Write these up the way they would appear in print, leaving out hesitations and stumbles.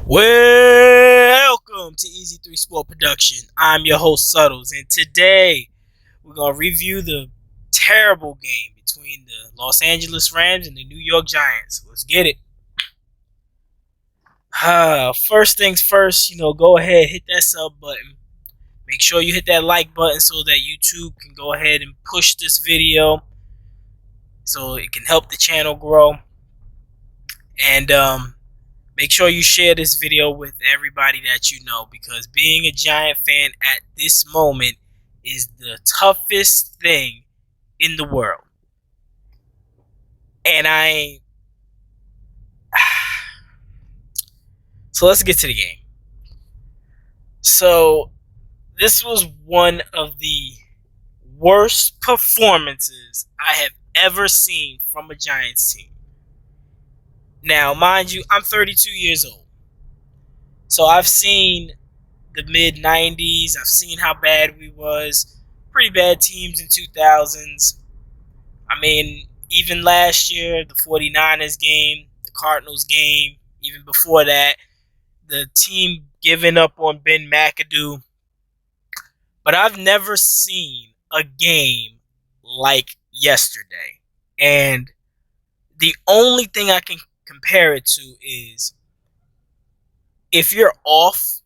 Welcome to Easy 3 Sport Production. I'm your host, Suttles, and today we're going to review the terrible game between the Los Angeles Rams and the New York Giants. Let's get it. First things first, go ahead, hit that sub button. Make sure you hit that like button so that YouTube can go ahead and push this video so it can help the channel grow. And make sure you share this video with everybody that you know, because being a Giant fan at this moment is the toughest thing in the world. And so let's get to the game. So this was one of the worst performances I have ever seen from a Giants team. Now, mind you, I'm 32 years old. So I've seen the mid-90s. I've seen how bad we was. Pretty bad teams in 2000s. I mean, even last year, the 49ers game, the Cardinals game, even before that, the team giving up on Ben McAdoo. But I've never seen a game like yesterday. And the only thing I can compare it to is if you're off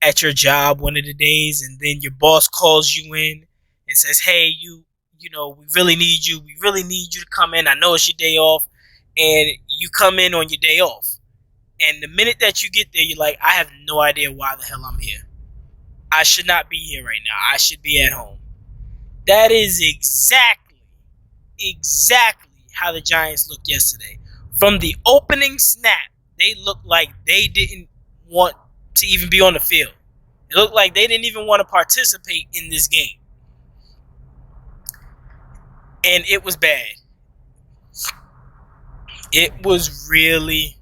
at your job one of the days and then your boss calls you in and says, hey, we really need you. We really need you to come in. I know it's your day off. And you come in on your day off. And the minute that you get there, you're like, I have no idea why the hell I'm here. I should not be here right now. I should be at home. That is exactly how the Giants looked yesterday. From the opening snap, they looked like they didn't want to even be on the field. It looked like they didn't even want to participate in this game. And it was bad. It was really,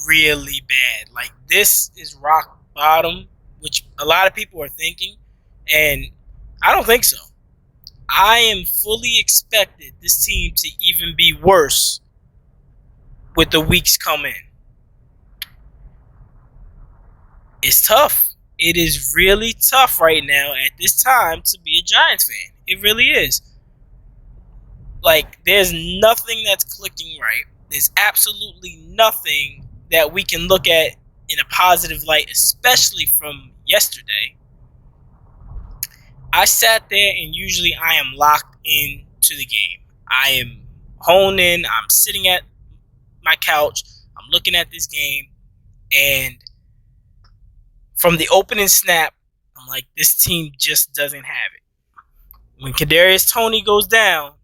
really bad. Like, this is rock bottom, which a lot of people are thinking, and I don't think so. I am fully expected this team to even be worse with the weeks coming. It's tough. It is really tough right now at this time to be a Giants fan. It really is. Like, there's nothing that's clicking right. There's absolutely nothing that we can look at in a positive light, especially from yesterday. I sat there and usually I am locked into the game. I am honed in. I'm sitting at my couch. I'm looking at this game, and from the opening snap, I'm like, this team just doesn't have it. When Kadarius Toney goes down,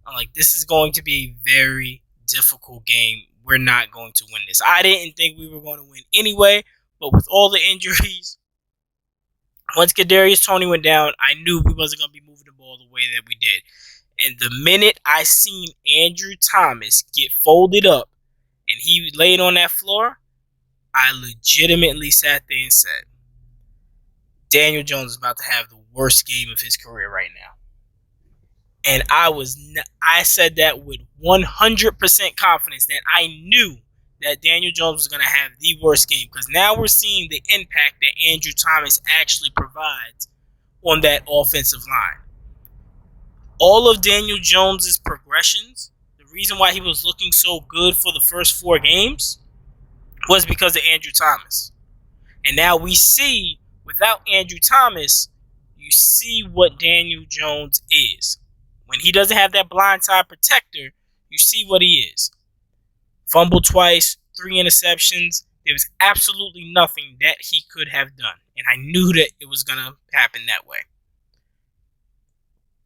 I'm like, this is going to be a very difficult game. We're not going to win this. I didn't think we were going to win anyway, but with all the injuries, once Kadarius Toney went down, I knew we wasn't going to be moving the ball the way that we did. And the minute I seen Andrew Thomas get folded up and he laid on that floor, I legitimately sat there and said, Daniel Jones is about to have the worst game of his career right now. And I said that with 100% confidence that I knew that Daniel Jones was going to have the worst game, because now we're seeing the impact that Andrew Thomas actually provides on that offensive line. All of Daniel Jones' progressions, the reason why he was looking so good for the first 4 games was because of Andrew Thomas. And now we see, without Andrew Thomas, you see what Daniel Jones is. When he doesn't have that blindside protector, you see what he is. Fumbled twice, 3 interceptions. There was absolutely nothing that he could have done. And I knew that it was going to happen that way.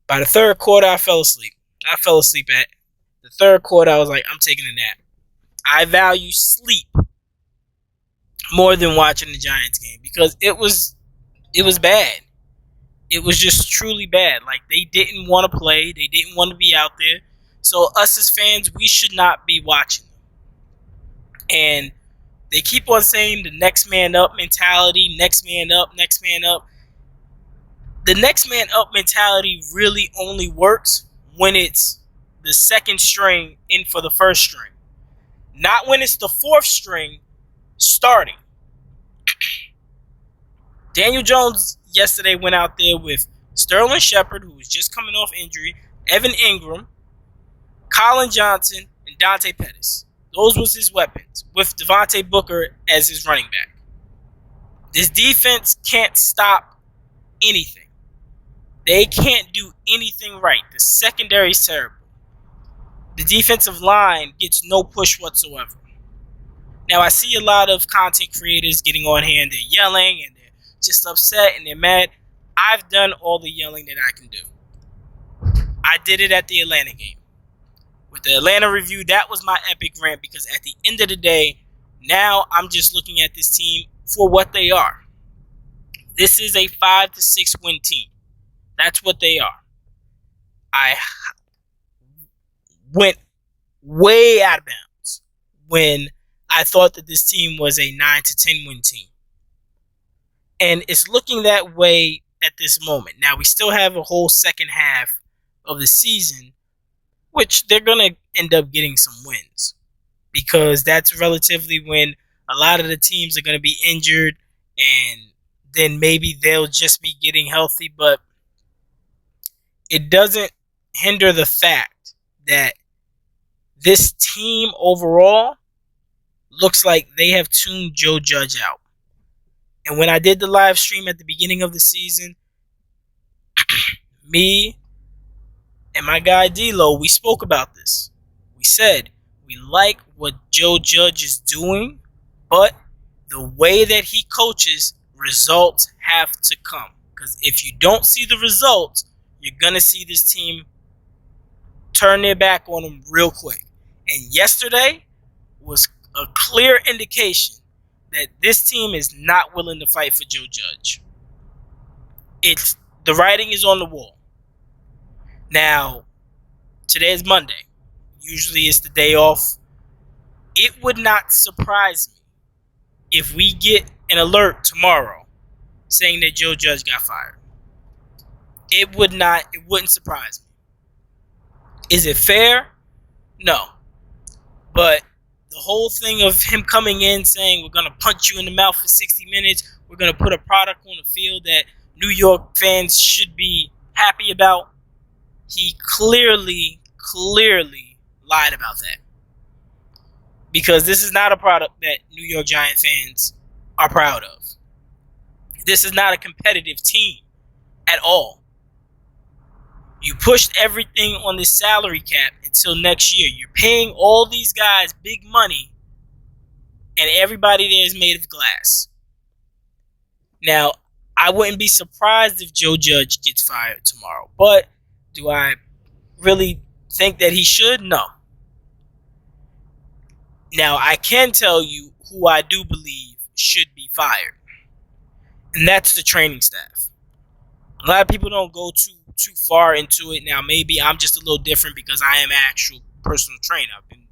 By the third quarter, I fell asleep. At the third quarter. I was like, I'm taking a nap. I value sleep more than watching the Giants game, because it was bad. It was just truly bad. Like, they didn't want to play. They didn't want to be out there. So us as fans, we should not be watching them. And they keep on saying the next man up mentality, next man up, next man up. The next man up mentality really only works when it's the second string in for the first string. Not when it's the fourth string Starting, Daniel Jones yesterday went out there with Sterling Shepard, who was just coming off injury, Evan Ingram, Colin Johnson, and Dante Pettis. Those was his weapons, with Devontae Booker as his running back. This defense can't stop anything. They can't do anything right. The secondary is terrible. The defensive line gets no push whatsoever. Now, I see a lot of content creators getting on here and they're yelling and they're just upset and they're mad. I've done all the yelling that I can do. I did it at the Atlanta game. With the Atlanta review, that was my epic rant because at the end of the day, now I'm just looking at this team for what they are. This is a 5 to 6 win team. That's what they are. I went way out of bounds when I thought that this team was a 9 to 10 win team. And it's looking that way at this moment. Now, we still have a whole second half of the season, which they're going to end up getting some wins because that's relatively when a lot of the teams are going to be injured and then maybe they'll just be getting healthy. But it doesn't hinder the fact that this team overall looks like they have tuned Joe Judge out. And when I did the live stream at the beginning of the season, me and my guy D-Lo, we spoke about this. We said we like what Joe Judge is doing, but the way that he coaches, results have to come. Because if you don't see the results, you're going to see this team turn their back on him real quick. And yesterday was a clear indication that this team is not willing to fight for Joe Judge. The writing is on the wall. Now, today is Monday. Usually it's the day off. It would not surprise me if we get an alert tomorrow saying that Joe Judge got fired. It wouldn't surprise me. Is it fair? No. But the whole thing of him coming in saying we're going to punch you in the mouth for 60 minutes, we're going to put a product on the field that New York fans should be happy about, he clearly lied about that. Because this is not a product that New York Giant fans are proud of. This is not a competitive team at all. You pushed everything on this salary cap until next year. You're paying all these guys big money, and everybody there is made of glass. Now, I wouldn't be surprised if Joe Judge gets fired tomorrow, but do I really think that he should? No. Now, I can tell you who I do believe should be fired, and that's the training staff. A lot of people don't go too far into it. Now, maybe I'm just a little different because I am an actual personal trainer. I've been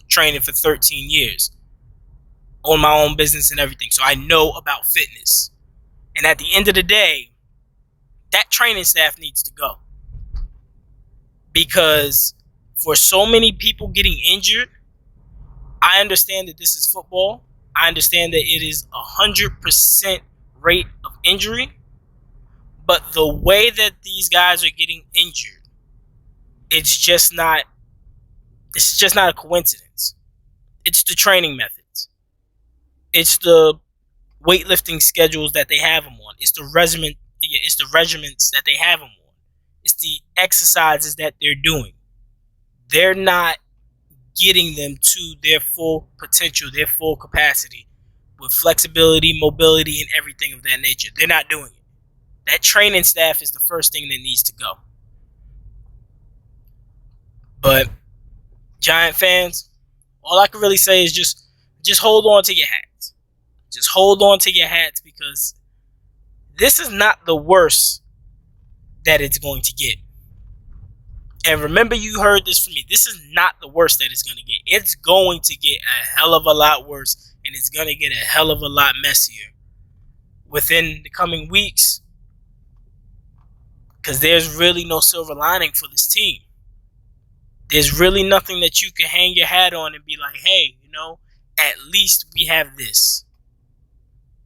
training for 13 years, own my own business and everything, so I know about fitness. And at the end of the day, that training staff needs to go. Because for so many people getting injured, I understand that this is football. I understand that it is 100% rate of injury. But the way that these guys are getting injured, it's just not a coincidence. It's the training methods. It's the weightlifting schedules that they have them on. It's the regiments that they have them on. It's the exercises that they're doing. They're not getting them to their full potential, their full capacity with flexibility, mobility, and everything of that nature. They're not doing it. That training staff is the first thing that needs to go. But Giant fans, all I can really say is just hold on to your hats. Just hold on to your hats because this is not the worst that it's going to get. And remember, you heard this from me. This is not the worst that it's going to get. It's going to get a hell of a lot worse, and it's going to get a hell of a lot messier within the coming weeks. Because there's really no silver lining for this team. There's really nothing that you can hang your hat on and be like, hey, at least we have this.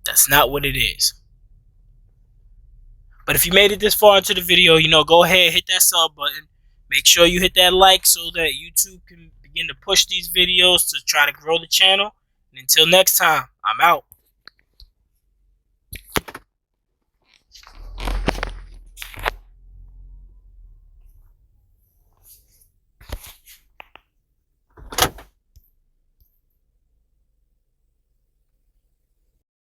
That's not what it is. But if you made it this far into the video, go ahead, hit that sub button. Make sure you hit that like so that YouTube can begin to push these videos to try to grow the channel. And until next time, I'm out.